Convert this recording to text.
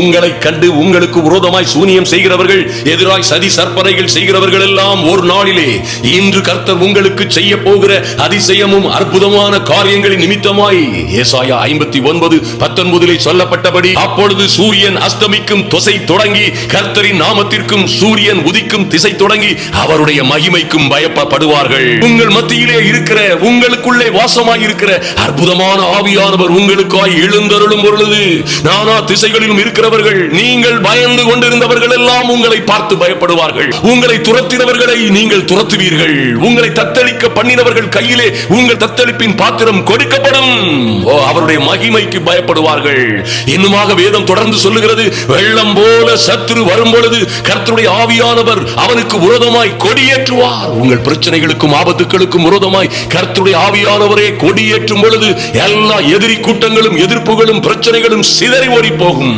உங்களை கண்டு உங்களுக்கு விரோதமாய் சூனியம் செய்கிறவர்கள், எதிராய் சதி சற்பனைகள் செய்கிறவர்கள் எல்லாம் ஒரு நாளிலே இன்று கர்த்தர் உங்களுக்கு செய்ய போகிற அதிசயமும் அற்புதமான காரியங்களின் நிமித்தமாய் ஏசாயா 59:19 சொல்லப்பட்டபடி அப்பொழுது சூரியன் அஸ்தமிக்கும் திசை தொடங்கி கர்த்தரின் நாமத்திற்கும் சூரியன் உதிக்கும் திசை தொடங்கி அவருடைய மகிமைக்கும் பயப்படுவார்கள். உங்கள் மத்தியிலே இருக்கிற, உங்களுக்குள்ளே வாசமாய் இருக்கிற அற்புதமான ஆவியானவர் உங்களுக்காய் எழுந்தருளும் பொழுது நானா திசைகளிலும் இருக்கிறவர்கள், நீங்கள் பயந்து கொண்டிருந்தவர்கள் எல்லாம் உங்களை பார்த்து பயப்படுவார்கள். உங்களை துரத்தினவர்களை நீங்கள் துரத்துவீர்கள். உங்களை தத்தளிக்க பண்ணினவர்கள் கையிலே உங்கள் தத்தளிப்பின் பாத்திரம் கொடுக்கப்படும். அவருடைய மகிமைக்கு பயப்படுவார்கள். இன்னுமாக வேதம் தொடர்ந்து சொல்லுகிறது, வெள்ளம் போல சத்துரு வரும் பொழுது கர்த்தருடைய ஆவியானவர் அவனுக்கு விரோதமாய் கொடியேற்றுவார். உங்கள் பிரச்சனைகளுக்கும் ஆபத்துகளுக்கும் விரோதமாய் கர்த்தருடைய ஆவியானவரே கொடியேற்றும் பொழுது எல்லா எதிரி கூட்டங்களும் எதிர்ப்புகளும் பிரச்சனைகளும் சிதறி ஓடி போகும்.